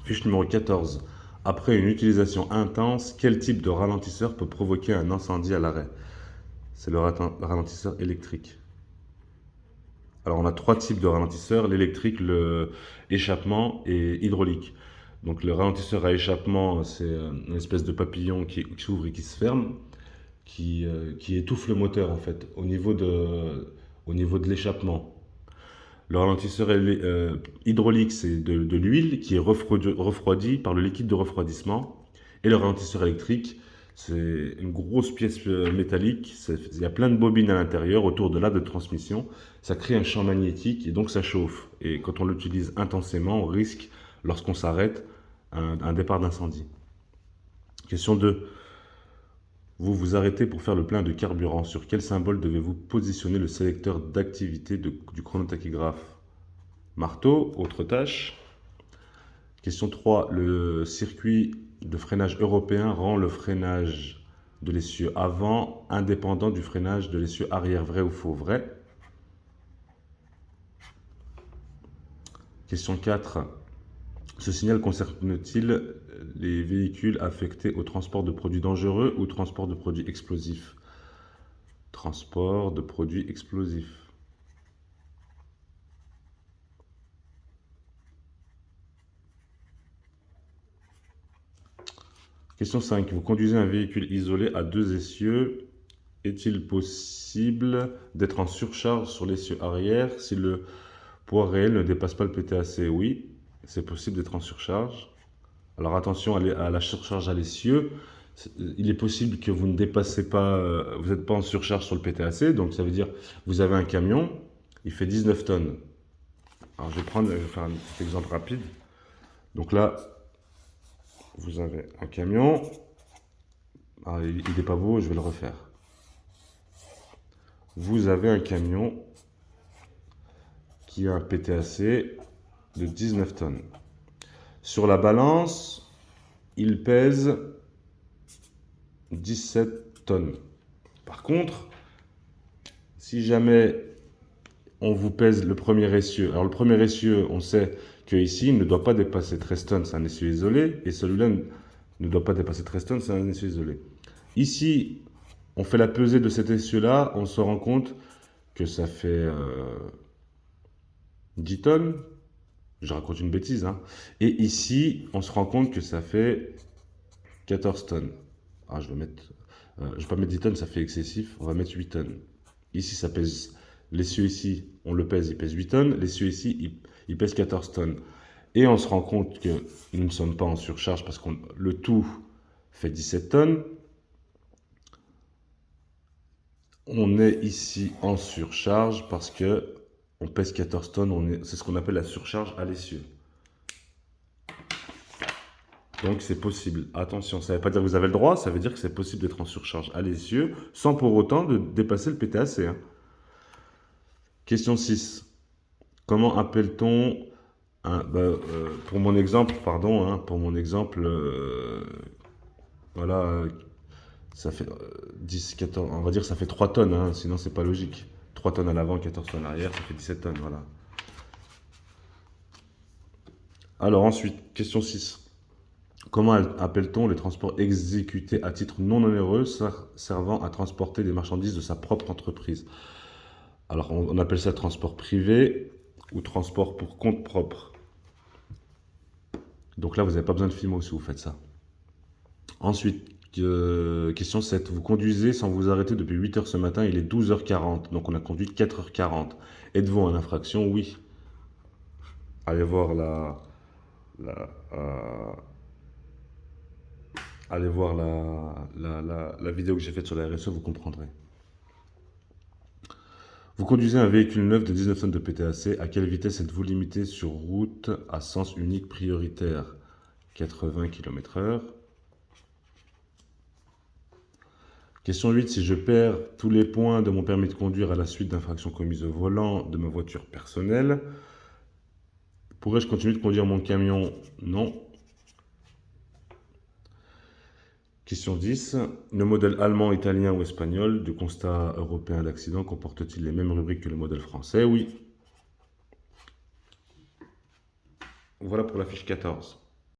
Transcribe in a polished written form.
Fiche numéro 14. Après une utilisation intense, quel type de ralentisseur peut provoquer un incendie à l'arrêt? C'est le ralentisseur électrique. Alors on a trois types de ralentisseurs, l'électrique, le échappement et hydraulique. Donc le ralentisseur à échappement, c'est une espèce de papillon qui s'ouvre et qui se ferme, qui étouffe le moteur en fait au niveau de l'échappement. Le ralentisseur hydraulique, c'est de l'huile qui est refroidie par le liquide de refroidissement. Et le ralentisseur électrique, c'est une grosse pièce métallique. Il y a plein de bobines à l'intérieur autour de l'arbre de transmission. Ça crée un champ magnétique et donc ça chauffe. Et quand on l'utilise intensément, on risque, lorsqu'on s'arrête, un départ d'incendie. Question 2. Vous vous arrêtez pour faire le plein de carburant. Sur quel symbole devez-vous positionner le sélecteur d'activité du chronotachygraphe? Marteau, autre tâche. Question 3. Le circuit de freinage européen rend le freinage de l'essieu avant indépendant du freinage de l'essieu arrière. Vrai ou faux? Vrai. Question 4. Ce signal concerne-t-il les véhicules affectés au transport de produits dangereux ou transport de produits explosifs? Transport de produits explosifs. Question 5. Vous conduisez un véhicule isolé à deux essieux. Est-il possible d'être en surcharge sur l'essieu arrière si le poids réel ne dépasse pas le PTAC? Oui, c'est possible d'être en surcharge. Alors attention à la surcharge à l'essieu. Il est possible que vous ne dépassez pas, vous n'êtes pas en surcharge sur le PTAC, donc ça veut dire vous avez un camion, il fait 19 tonnes. Alors je vais faire un petit exemple rapide. Donc là, vous avez un camion. Alors, il n'est pas beau, je vais le refaire. Vous avez un camion qui a un PTAC de 19 tonnes. Sur la balance, il pèse 17 tonnes. Par contre, si jamais on vous pèse le premier essieu, alors le premier essieu, on sait qu'ici, il ne doit pas dépasser 13 tonnes, c'est un essieu isolé, et celui-là ne doit pas dépasser 13 tonnes, c'est un essieu isolé. Ici, on fait la pesée de cet essieu-là, on se rend compte que ça fait 10 tonnes. Je raconte une bêtise, hein. Et ici, on se rend compte que ça fait 14 tonnes. Ah, je vais pas mettre 10 tonnes, ça fait excessif. On va mettre 8 tonnes. Ici, ça pèse. L'essieu ici, on le pèse, il pèse 8 tonnes. L'essieu ici, il pèse 14 tonnes. Et on se rend compte que nous ne sommes pas en surcharge parce que le tout fait 17 tonnes. On est ici en surcharge parce que on pèse 14 tonnes. C'est ce qu'on appelle la surcharge à l'essieu. Donc c'est possible. Attention, ça ne veut pas dire que vous avez le droit, ça veut dire que c'est possible d'être en surcharge à l'essieu sans pour autant de dépasser le PTAC. Hein. Question 6. Comment appelle-t-on pour mon exemple, pardon, pour mon exemple, voilà, ça fait 10, 14, on va dire que ça fait 3 tonnes, hein, sinon c'est pas logique. 3 tonnes à l'avant, 14 tonnes à l'arrière, ça fait 17 tonnes, voilà. Alors ensuite, question 6. Comment appelle-t-on les transports exécutés à titre non onéreux servant à transporter des marchandises de sa propre entreprise? Alors on appelle ça transport privé ou transport pour compte propre. Donc là, vous n'avez pas besoin de FIMO si vous faites ça. Ensuite, question 7. Vous conduisez sans vous arrêter depuis 8 heures ce matin, il est 12h40. Donc on a conduit 4h40. Êtes-vous en infraction? Oui. Allez voir la vidéo que j'ai faite sur la RSE, vous comprendrez. Vous conduisez un véhicule neuf de 19 tonnes de PTAC. À quelle vitesse êtes-vous limité sur route à sens unique prioritaire? 80 km/h. Question 8. Si je perds tous les points de mon permis de conduire à la suite d'infractions commises au volant de ma voiture personnelle, pourrais-je continuer de conduire mon camion? Non. Question 10. Le modèle allemand, italien ou espagnol du constat européen d'accident comporte-t-il les mêmes rubriques que le modèle français? Oui. Voilà pour la fiche 14.